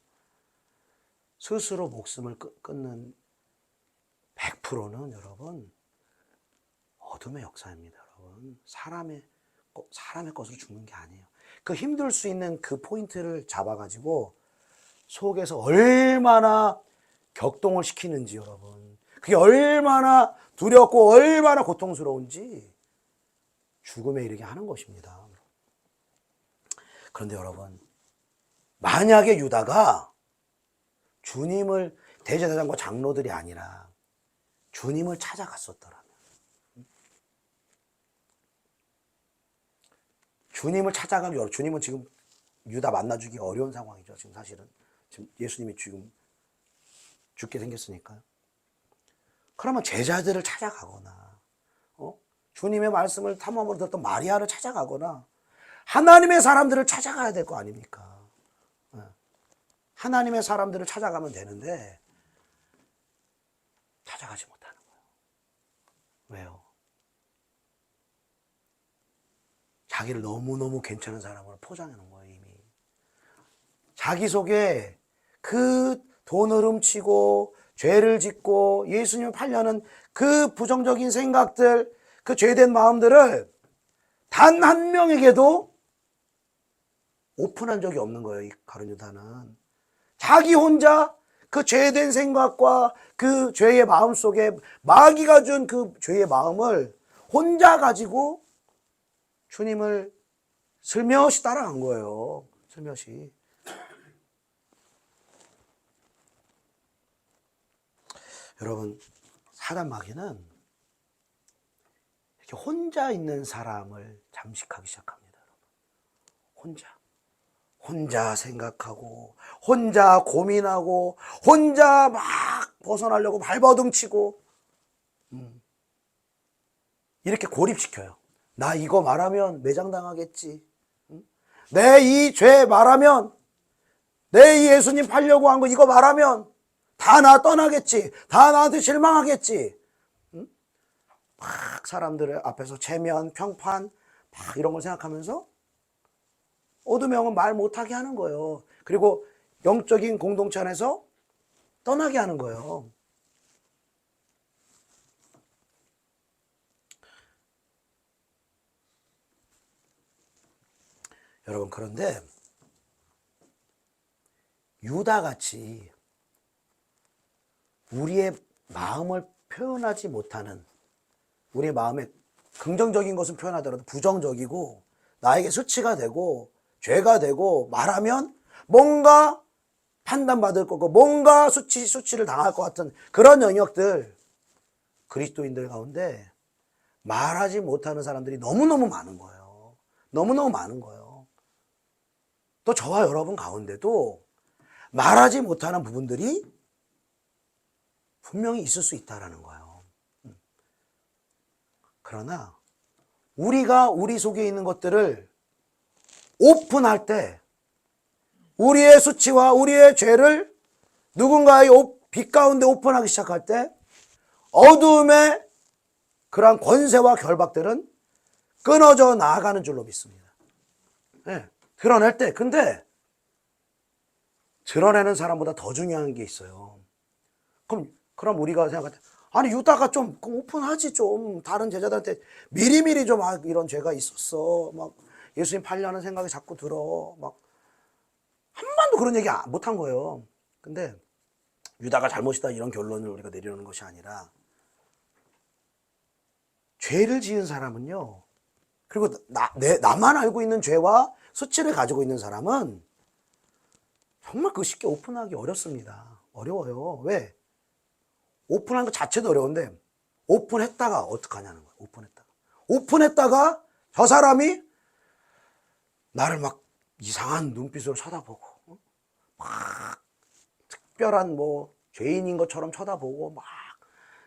스스로 목숨을 끊는 100%는 여러분 어둠의 역사입니다. 여러분 사람의 것으로 죽는 게 아니에요. 그 힘들 수 있는 그 포인트를 잡아가지고 속에서 얼마나 격동을 시키는지 여러분, 그게 얼마나 두렵고 얼마나 고통스러운지 죽음에 이르게 하는 것입니다. 그런데 여러분, 만약에 유다가 주님을 대제사장과 장로들이 아니라 주님을 찾아갔었더라면, 주님을 찾아가면 주님은 지금 유다 만나주기 어려운 상황이죠. 지금 사실은 지금 예수님이 지금 죽게 생겼으니까요. 그러면 제자들을 찾아가거나 주님의 말씀을 탐험으로 듣던 마리아를 찾아가거나 하나님의 사람들을 찾아가야 될 거 아닙니까? 하나님의 사람들을 찾아가면 되는데 찾아가지 못하는 거예요. 왜요? 자기를 너무너무 괜찮은 사람으로 포장해 놓은 거예요, 이미. 자기 속에 그 돈을 훔치고 죄를 짓고 예수님을 팔려는 그 부정적인 생각들, 그 죄된 마음들을 단 한 명에게도 오픈한 적이 없는 거예요, 이 가룟 유다는. 자기 혼자 그 죄된 생각과 그 죄의 마음 속에 마귀가 준 그 죄의 마음을 혼자 가지고 주님을 슬며시 따라간 거예요. 슬며시. 여러분, 사단 마귀는 이렇게 혼자 있는 사람을 잠식하기 시작합니다. 혼자 생각하고 혼자 고민하고 혼자 막 벗어나려고 발버둥 치고 이렇게 고립시켜요. 나 이거 말하면 매장당하겠지. 내 이 죄 말하면, 내 이 예수님 팔려고 한 거 이거 말하면 다 나 떠나겠지. 다 나한테 실망하겠지. 막 사람들 앞에서 체면, 평판 막 이런 걸 생각하면서 어둠의 영은 말 못하게 하는 거예요. 그리고 영적인 공동체 안에서 떠나게 하는 거예요. 여러분, 그런데 유다같이 우리의 마음을 표현하지 못하는, 우리의 마음에 긍정적인 것은 표현하더라도 부정적이고 나에게 수치가 되고 죄가 되고 말하면 뭔가 판단받을 거고 뭔가 수치를 당할 것 같은 그런 영역들, 그리스도인들 가운데 말하지 못하는 사람들이 너무너무 많은 거예요. 너무너무 많은 거예요. 또 저와 여러분 가운데도 말하지 못하는 부분들이 분명히 있을 수 있다는 거예요. 그러나 우리가 우리 속에 있는 것들을 오픈할 때, 우리의 수치와 우리의 죄를 누군가의 빛 가운데 오픈하기 시작할 때 어두움의 그러한 권세와 결박들은 끊어져 나아가는 줄로 믿습니다. 네, 드러낼 때. 근데 드러내는 사람보다 더 중요한 게 있어요. 그럼 우리가 생각할 때, 아니 유다가 좀 오픈하지, 좀 다른 제자들한테 미리미리 좀 이런 죄가 있었어, 막 예수님 팔려는 생각이 자꾸 들어, 막 한 번도 그런 얘기 못 한 거예요. 근데 유다가 잘못이다 이런 결론을 우리가 내리는 것이 아니라, 죄를 지은 사람은요, 그리고 나만 알고 있는 죄와 수치를 가지고 있는 사람은 정말 그거 쉽게 오픈하기 어렵습니다. 어려워요. 왜? 오픈한 것 자체도 어려운데 오픈했다가 어떡하냐는 거예요. 오픈했다가 저 사람이 나를 막 이상한 눈빛으로 쳐다보고, 막 특별한 뭐 죄인인 것처럼 쳐다보고 막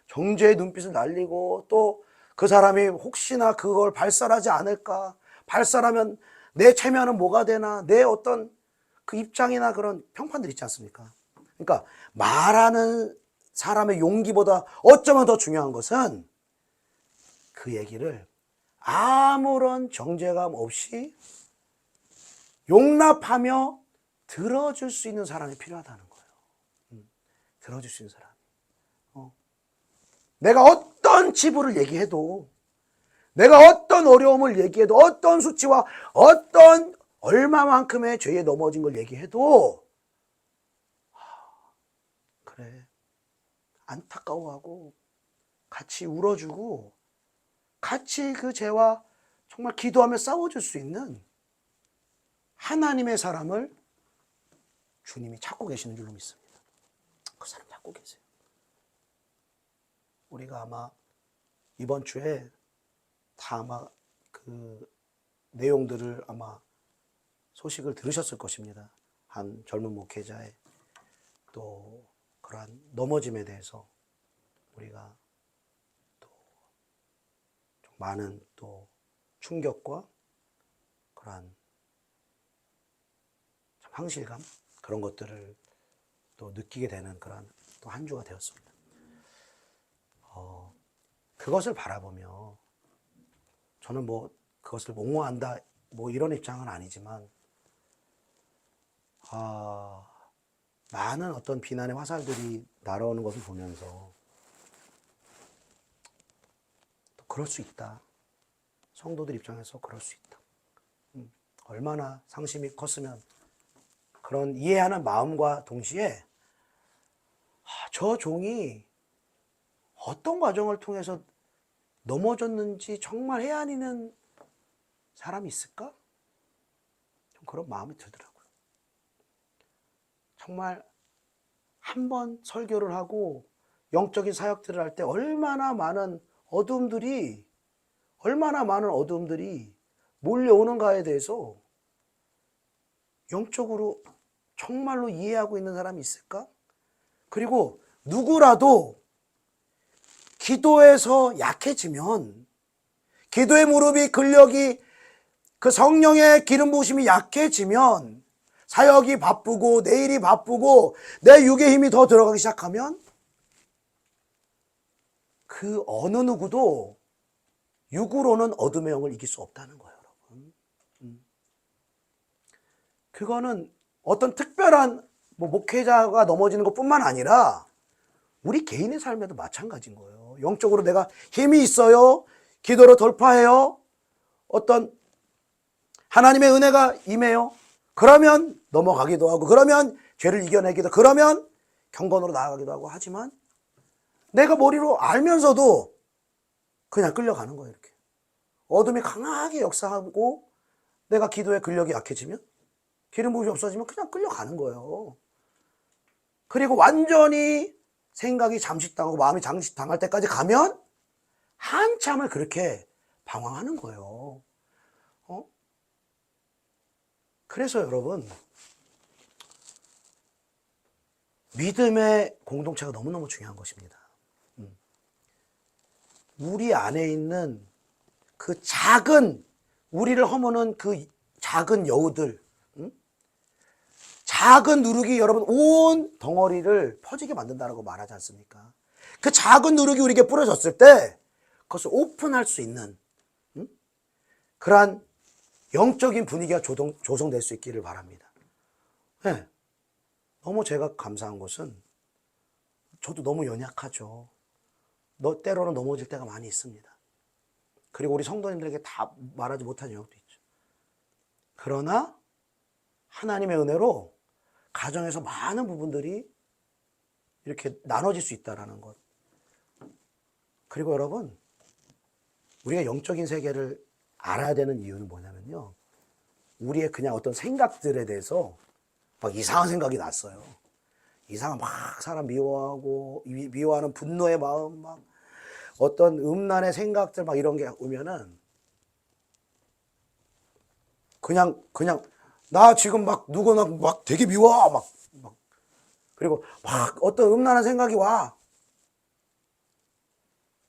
정죄의 눈빛을 날리고, 또 그 사람이 혹시나 그걸 발설하지 않을까, 발설하면 내 체면은 뭐가 되나, 내 어떤 그 입장이나 그런 평판들 있지 않습니까? 그러니까 말하는 사람의 용기보다 어쩌면 더 중요한 것은 그 얘기를 아무런 정죄감 없이 용납하며 들어줄 수 있는 사람이 필요하다는 거예요. 들어줄 수 있는 사람. 내가 어떤 치부를 얘기해도, 내가 어떤 어려움을 얘기해도, 어떤 수치와 어떤 얼마만큼의 죄에 넘어진 걸 얘기해도, 그래, 안타까워하고 같이 울어주고 같이 그 죄와 정말 기도하며 싸워줄 수 있는 하나님의 사람을 주님이 찾고 계시는 줄로 믿습니다. 그 사람 찾고 계세요. 우리가 아마 이번 주에 다 아마 그 내용들을 아마 소식을 들으셨을 것입니다. 한 젊은 목회자의 또 그러한 넘어짐에 대해서 우리가 또 좀 많은 또 충격과 그러한 참 상실감, 그런 것들을 또 느끼게 되는 그런 또 한 주가 되었습니다. 그것을 바라보며 저는 뭐 그것을 옹호한다 뭐 이런 입장은 아니지만, 많은 어떤 비난의 화살들이 날아오는 것을 보면서 또 그럴 수 있다. 성도들 입장에서 그럴 수 있다. 얼마나 상심이 컸으면, 그런 이해하는 마음과 동시에 저 종이 어떤 과정을 통해서 넘어졌는지 정말 헤아리는 사람이 있을까? 좀 그런 마음이 들더라고요. 정말 한 번 설교를 하고 영적인 사역들을 할 때 얼마나 많은 어두움들이 몰려오는가에 대해서 영적으로 정말로 이해하고 있는 사람이 있을까? 그리고 누구라도 기도에서 약해지면, 기도의 무릎이, 근력이, 그 성령의 기름 부으심이 약해지면, 사역이 바쁘고 내일이 바쁘고 내 육의 힘이 더 들어가기 시작하면 그 어느 누구도 육으로는 어둠의 영을 이길 수 없다는 거예요, 여러분. 그거는 어떤 특별한 목회자가 넘어지는 것뿐만 아니라 우리 개인의 삶에도 마찬가지인 거예요. 영적으로 내가 힘이 있어요. 기도로 돌파해요. 어떤 하나님의 은혜가 임해요. 그러면 넘어가기도 하고, 그러면 죄를 이겨내기도, 그러면 경건으로 나아가기도 하고 하지만 내가 머리로 알면서도 그냥 끌려가는 거예요. 이렇게 어둠이 강하게 역사하고 내가 기도의 근력이 약해지면, 기름 부음이 없어지면 그냥 끌려가는 거예요. 그리고 완전히 생각이 잠식당하고 마음이 잠식당할 때까지 가면 한참을 그렇게 방황하는 거예요. 그래서 여러분, 믿음의 공동체가 너무너무 중요한 것입니다. 우리 안에 있는 그 작은, 우리를 허무는 그 작은 여우들, 작은 누룩이 여러분 온 덩어리를 퍼지게 만든다고 말하지 않습니까? 그 작은 누룩이 우리에게 뿌려졌을 때 그것을 오픈할 수 있는 그러한 영적인 분위기가 조성될 수 있기를 바랍니다. 네. 너무 제가 감사한 것은 저도 너무 연약하죠. 때로는 넘어질 때가 많이 있습니다. 그리고 우리 성도님들에게 다 말하지 못한 영역도 있죠. 그러나 하나님의 은혜로 가정에서 많은 부분들이 이렇게 나눠질 수 있다는 것. 그리고 여러분, 우리가 영적인 세계를 알아야 되는 이유는 뭐냐면요, 우리의 그냥 어떤 생각들에 대해서 막 이상한 생각이 났어요. 이상한 막 사람 미워하고 미워하는 분노의 마음, 막 어떤 음란의 생각들 막 이런 게 오면은 그냥 나 지금 막 누구나 막 되게 미워 막 그리고 막 어떤 음란한 생각이 와.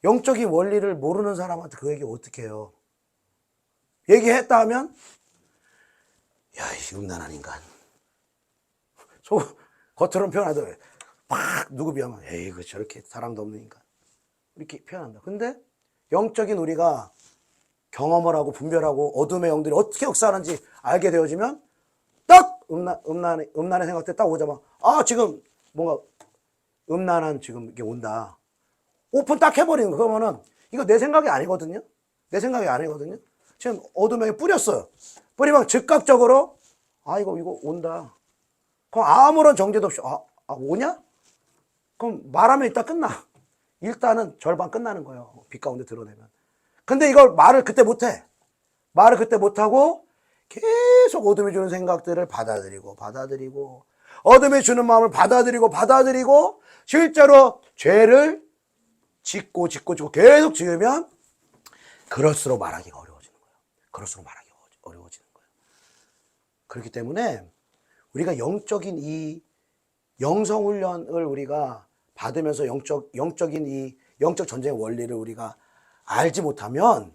영적인 원리를 모르는 사람한테 그 얘기 어떻게 해요? 얘기했다 하면 야, 이 음란한 인간. 겉으로는 표현하더 막 누구 비하면 에이 그 저렇게 사랑도 없는 인간 이렇게 표현한다. 근데 영적인 우리가 경험을 하고 분별하고 어둠의 영들이 어떻게 역사하는지 알게 되어지면 딱 음란의 생각들 딱 오자마자 아 지금 뭔가 음란한 지금 이게 온다. 오픈 딱 해버리는 거. 그러면은 이거 내 생각이 아니거든요. 내 생각이 아니거든요. 지금 어둠의 영이 뿌렸어요. 뿌리면 즉각적으로 아 이거 온다. 그럼 아무런 정죄도 없이 오냐? 그럼 말하면 일단 끝나. 일단은 절반 끝나는 거예요. 빛 가운데 드러내면. 근데 이걸 말을 그때 못해. 말을 그때 못하고 계속 어둠이 주는 생각들을 받아들이고 어둠이 주는 마음을 받아들이고 실제로 죄를 짓고 계속 지으면 그럴수록 말하기가 어려워지는 거예요. 그렇기 때문에 우리가 영적인 이 영성훈련을 우리가 받으면서 영적인 이 영적 전쟁의 원리를 우리가 알지 못하면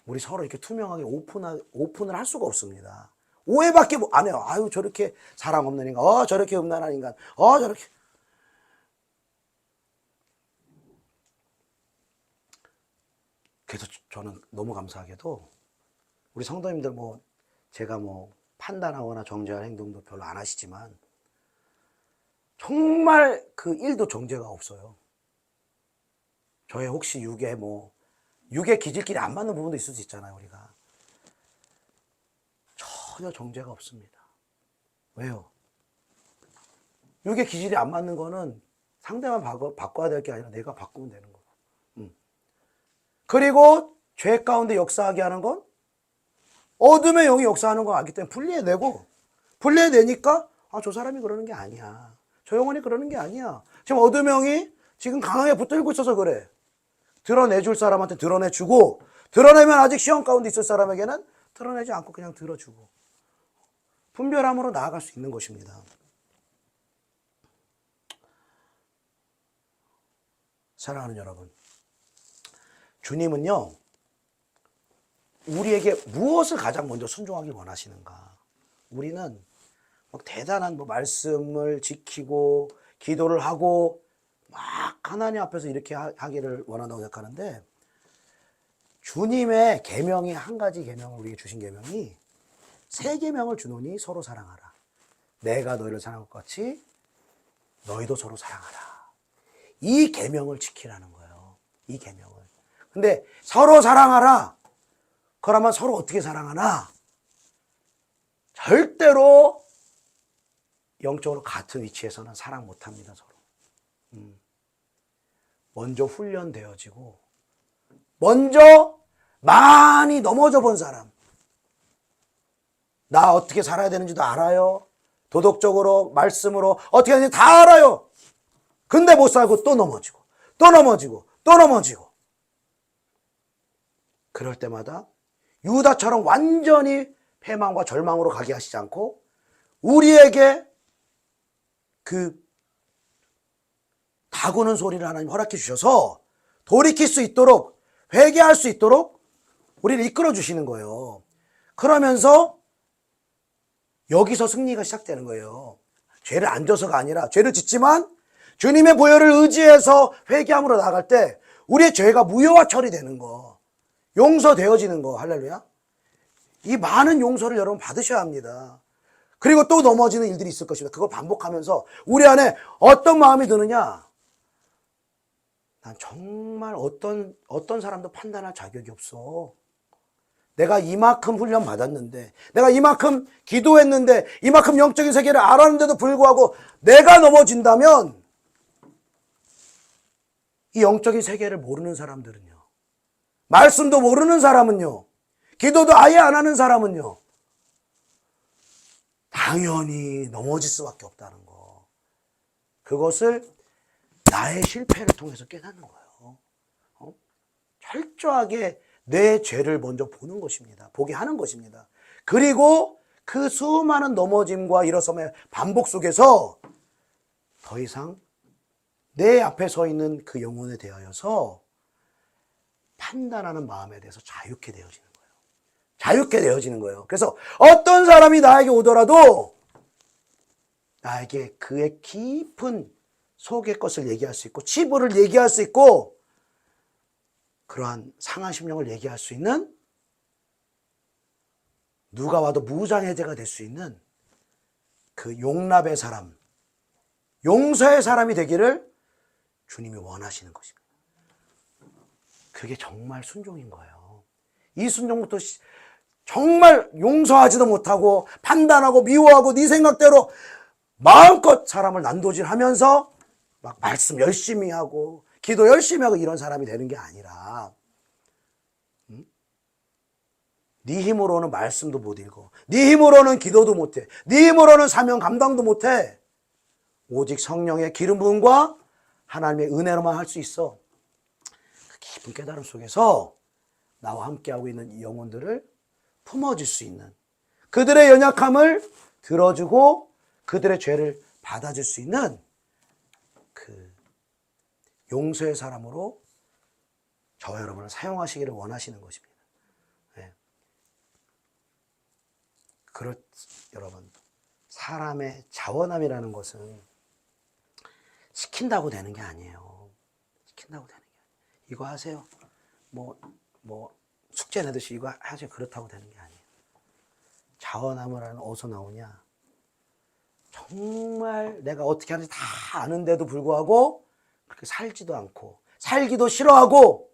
우리 서로 이렇게 투명하게 오픈을 할 수가 없습니다. 오해밖에 안 해요. 아유 저렇게 사랑 없는 인간, 저렇게 음란한 인간, 저렇게. 그래서 저는 너무 감사하게도 우리 성도님들 제가 판단하거나 정죄할 행동도 별로 안 하시지만 정말 그 1도 정죄가 없어요. 저의 혹시 육의 기질끼리 안 맞는 부분도 있을 수 있잖아요, 우리가. 전혀 정죄가 없습니다. 왜요? 육의 기질이 안 맞는 거는 상대만 바꿔야 될 게 아니라 내가 바꾸면 되는 거고. 그리고 죄 가운데 역사하게 하는 건 어둠의 영이 역사하는 거 알기 때문에 분리해내니까 저 사람이 그러는 게 아니야. 저 영혼이 그러는 게 아니야. 지금 어둠의 영이 지금 강하게 붙들고 있어서 그래. 드러내줄 사람한테 드러내주고, 드러내면 아직 시험 가운데 있을 사람에게는 드러내지 않고 그냥 들어주고. 분별함으로 나아갈 수 있는 것입니다. 사랑하는 여러분, 주님은요, 우리에게 무엇을 가장 먼저 순종하길 원하시는가? 우리는 막 대단한 말씀을 지키고 기도를 하고 막 하나님 앞에서 이렇게 하기를 원한다고 생각하는데, 주님의 계명이 한 가지 계명을 우리에게 주신 계명이 세 계명을 주노니 서로 사랑하라. 내가 너희를 사랑한 것 같이 너희도 서로 사랑하라. 이 계명을 지키라는 거예요. 이 계명을. 근데 서로 사랑하라. 그러면 서로 어떻게 사랑하나? 절대로 영적으로 같은 위치에서는 사랑 못합니다. 서로. 먼저 훈련되어지고 먼저 많이 넘어져 본 사람, 나 어떻게 살아야 되는지도 알아요. 도덕적으로 말씀으로 어떻게 하는지 다 알아요. 근데 못 살고 또 넘어지고 또 넘어지고 또 넘어지고, 그럴 때마다 유다처럼 완전히 패망과 절망으로 가게 하시지 않고 우리에게 그 다구는 소리를 하나님 허락해 주셔서 돌이킬 수 있도록, 회개할 수 있도록 우리를 이끌어 주시는 거예요. 그러면서 여기서 승리가 시작되는 거예요. 죄를 안 져서가 아니라, 죄를 짓지만 주님의 보혈을 의지해서 회개함으로 나아갈 때 우리의 죄가 무효화 처리되는 거, 용서되어지는 거. 할렐루야. 이 많은 용서를 여러분 받으셔야 합니다. 그리고 또 넘어지는 일들이 있을 것입니다. 그걸 반복하면서 우리 안에 어떤 마음이 드느냐? 난 정말 어떤 사람도 판단할 자격이 없어. 내가 이만큼 훈련 받았는데, 내가 이만큼 기도했는데, 이만큼 영적인 세계를 알았는데도 불구하고 내가 넘어진다면, 이 영적인 세계를 모르는 사람들은요, 말씀도 모르는 사람은요, 기도도 아예 안 하는 사람은요, 당연히 넘어질 수밖에 없다는 거. 그것을 나의 실패를 통해서 깨닫는 거예요. 철저하게 내 죄를 먼저 보는 것입니다. 보게 하는 것입니다. 그리고 그 수많은 넘어짐과 일어섬의 반복 속에서 더 이상 내 앞에 서 있는 그 영혼에 대하여서 판단하는 마음에 대해서 자유케 되어지는 거예요. 자유케 되어지는 거예요. 그래서 어떤 사람이 나에게 오더라도 나에게 그의 깊은 속의 것을 얘기할 수 있고, 치부를 얘기할 수 있고, 그러한 상한 심령을 얘기할 수 있는, 누가 와도 무장해제가 될 수 있는 그 용납의 사람, 용서의 사람이 되기를 주님이 원하시는 것입니다. 그게 정말 순종인 거예요. 이 순종부터 정말 용서하지도 못하고 판단하고 미워하고 네 생각대로 마음껏 사람을 난도질하면서 막 말씀 열심히 하고 기도 열심히 하고 이런 사람이 되는 게 아니라, 네 힘으로는 말씀도 못 읽어, 네 힘으로는 기도도 못해, 네 힘으로는 사명 감당도 못해. 오직 성령의 기름 부음과 하나님의 은혜로만 할 수 있어. 그 깊은 깨달음 속에서 나와 함께하고 있는 이 영혼들을 품어줄 수 있는, 그들의 연약함을 들어주고 그들의 죄를 받아줄 수 있는 그 용서의 사람으로 저와 여러분을 사용하시기를 원하시는 것입니다. 네. 여러분, 사람의 자원함이라는 것은 시킨다고 되는 게 아니에요. 시킨다고 되는 게 아니에요. 이거 하세요. 숙제 내듯이 이거 하세요. 그렇다고 되는 게 아니에요. 자원함을 어디서 나오냐? 정말 내가 어떻게 하는지 다 아는데도 불구하고 그렇게 살지도 않고, 살기도 싫어하고,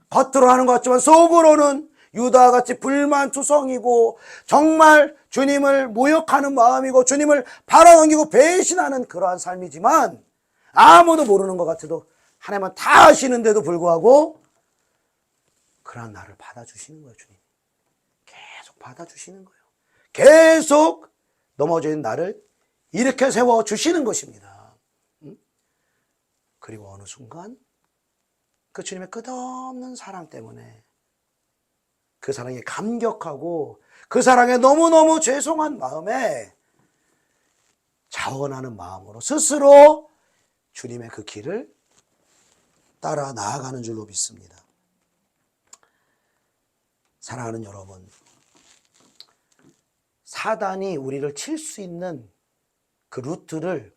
겉으로 하는 것 같지만 속으로는 유다와 같이 불만투성이고 정말 주님을 모욕하는 마음이고 주님을 팔아넘기고 배신하는 그러한 삶이지만, 아무도 모르는 것 같아도 하나님은 다 아시는데도 불구하고 그러한 나를 받아주시는 거예요. 주님 계속 받아주시는 거예요. 계속 넘어져 있는 나를 이렇게 세워주시는 것입니다. 그리고 어느 순간 그 주님의 끝없는 사랑 때문에, 그 사랑에 감격하고 그 사랑에 너무너무 죄송한 마음에 자원하는 마음으로 스스로 주님의 그 길을 따라 나아가는 줄로 믿습니다. 사랑하는 여러분, 사단이 우리를 칠 수 있는 그 루트를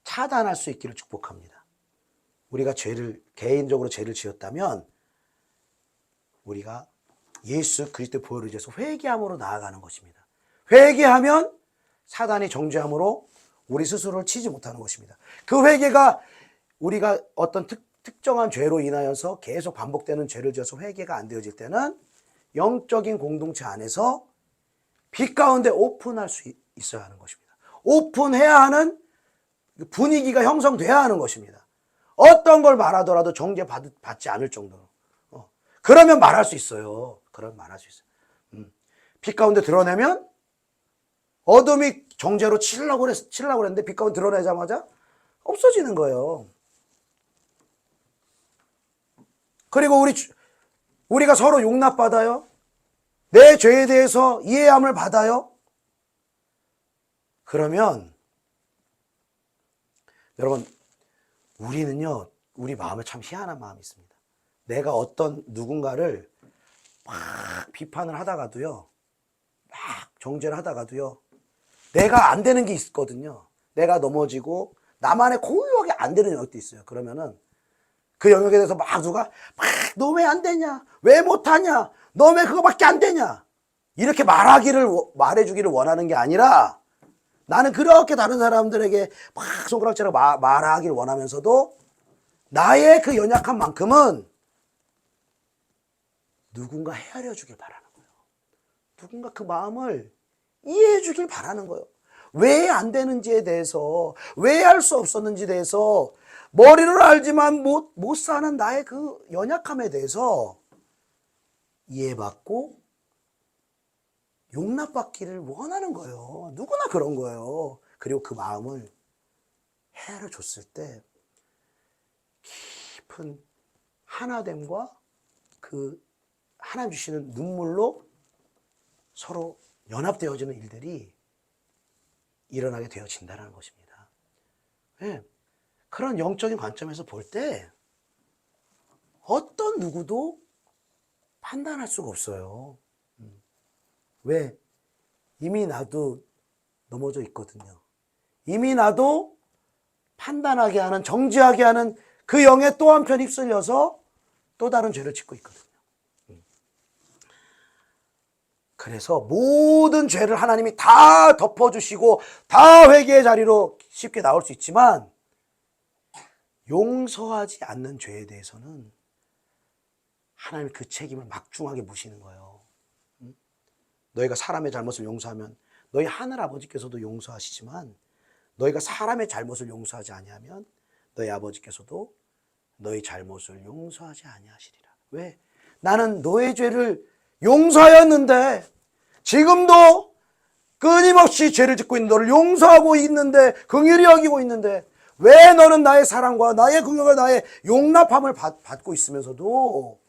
차단할 수 있기를 축복합니다. 우리가 개인적으로 죄를 지었다면 우리가 예수 그리스도의 보혈을 의해서 회개함으로 나아가는 것입니다. 회개하면 사단이 정죄함으로 우리 스스로를 치지 못하는 것입니다. 그 회개가 우리가 어떤 특정한 죄로 인하여서 계속 반복되는 죄를 지어서 회개가 안 되어질 때는 영적인 공동체 안에서 빛 가운데 오픈할 수 있어야 하는 것입니다. 오픈해야 하는 분위기가 형성돼야 하는 것입니다. 어떤 걸 말하더라도 정죄받지 않을 정도로. 그러면 말할 수 있어요. 그러면 말할 수 있어요. 빛 가운데 드러내면 어둠이 정죄로 치려고 그랬는데 빛 가운데 드러내자마자 없어지는 거예요. 그리고 우리가 서로 용납받아요. 내 죄에 대해서 이해함을 받아요. 그러면 여러분, 우리는요, 우리 마음에 참 희한한 마음이 있습니다. 내가 어떤 누군가를 막 비판을 하다가도요, 막 정죄를 하다가도요, 내가 안 되는 게 있거든요. 내가 넘어지고 나만의 고유하게 안 되는 영역도 있어요. 그러면은 그 영역에 대해서 막 누가 너 왜 안 되냐? 왜 못하냐? 너 왜 그거밖에 안 되냐? 이렇게 말해주기를 원하는 게 아니라 나는 그렇게 다른 사람들에게 막 손가락질하고 말하기를 원하면서도 나의 그 연약한 만큼은 누군가 헤아려 주길 바라는 거예요. 누군가 그 마음을 이해해 주길 바라는 거예요. 왜 안 되는지에 대해서, 왜 할 수 없었는지에 대해서, 머리를 알지만 못 사는 나의 그 연약함에 대해서 이해받고 용납받기를 원하는 거예요. 누구나 그런 거예요. 그리고 그 마음을 헤아려 줬을 때 깊은 하나됨과 그 하나님 주시는 눈물로 서로 연합되어지는 일들이 일어나게 되어진다는 것입니다. 네. 그런 영적인 관점에서 볼 때 어떤 누구도 판단할 수가 없어요. 왜? 이미 나도 넘어져 있거든요. 이미 나도 판단하게 하는, 정죄하게 하는 그 영에 또 한편 휩쓸려서 또 다른 죄를 짓고 있거든요. 그래서 모든 죄를 하나님이 다 덮어주시고 다 회개의 자리로 쉽게 나올 수 있지만 용서하지 않는 죄에 대해서는 하나님이 그 책임을 막중하게 무시는 거예요. 너희가 사람의 잘못을 용서하면 너희 하늘 아버지께서도 용서하시지만 너희가 사람의 잘못을 용서하지 아니하면 너희 아버지께서도 너희 잘못을 용서하지 아니하시리라. 왜? 나는 너의 죄를 용서하였는데 지금도 끊임없이 죄를 짓고 있는 너를 용서하고 있는데 긍휼히 여기고 있는데 왜 너는 나의 사랑과 나의 긍휼과 나의 용납함을 받고 있으면서도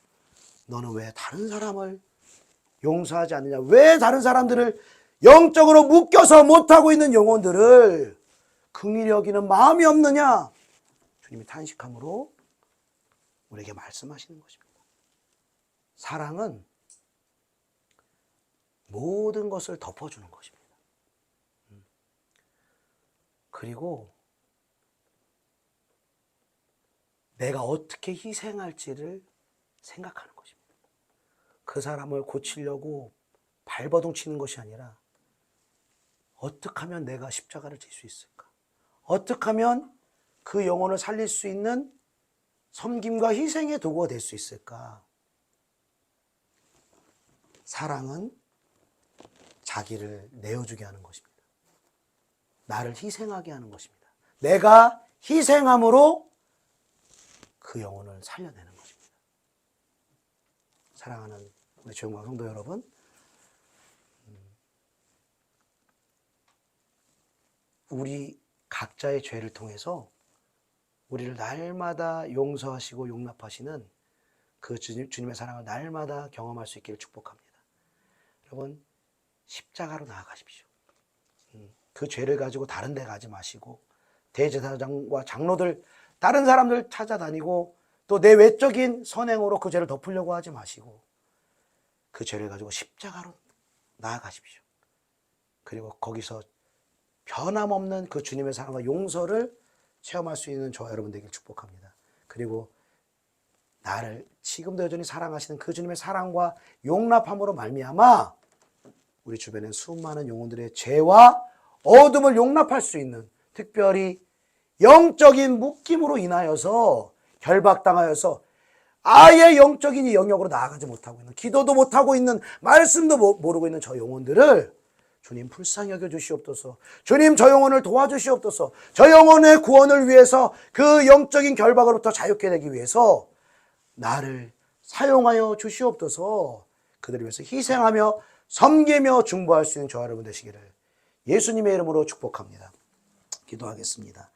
너는 왜 다른 사람을 용서하지 않느냐? 왜 다른 사람들을 영적으로 묶여서 못하고 있는 영혼들을 긍휼히 여기는 마음이 없느냐? 주님이 탄식함으로 우리에게 말씀하시는 것입니다. 사랑은 모든 것을 덮어주는 것입니다. 그리고 내가 어떻게 희생할지를 생각하는 것입니다. 그 사람을 고치려고 발버둥 치는 것이 아니라 어떻게 하면 내가 십자가를 질 수 있을까? 어떻게 하면 그 영혼을 살릴 수 있는 섬김과 희생의 도구가 될 수 있을까? 사랑은 자기를 내어주게 하는 것입니다. 나를 희생하게 하는 것입니다. 내가 희생함으로 그 영혼을 살려내는 것입니다. 사랑하는 우리 주영광 성도 여러분, 우리 각자의 죄를 통해서 우리를 날마다 용서하시고 용납하시는 그 주님의 사랑을 날마다 경험할 수 있기를 축복합니다. 여러분, 십자가로 나아가십시오. 그 죄를 가지고 다른 데 가지 마시고, 대제사장과 장로들, 다른 사람들 찾아다니고 또 내 외적인 선행으로 그 죄를 덮으려고 하지 마시고, 그 죄를 가지고 십자가로 나아가십시오. 그리고 거기서 변함없는 그 주님의 사랑과 용서를 체험할 수 있는 저와 여러분 되길 축복합니다. 그리고 나를 지금도 여전히 사랑하시는 그 주님의 사랑과 용납함으로 말미암아 우리 주변에 수많은 영혼들의 죄와 어둠을 용납할 수 있는, 특별히 영적인 묶임으로 인하여서 결박당하여서 아예 영적인 이 영역으로 나아가지 못하고 있는, 기도도 못하고 있는, 말씀도 모르고 있는 저 영혼들을 주님 불쌍히 여겨 주시옵소서. 주님 저 영혼을 도와주시옵소서. 저 영혼의 구원을 위해서, 그 영적인 결박으로부터 자유케 되기 위해서 나를 사용하여 주시옵소서. 그들을 위해서 희생하며 섬기며 중보할 수 있는 저와 여러분 되시기를 예수님의 이름으로 축복합니다. 기도하겠습니다.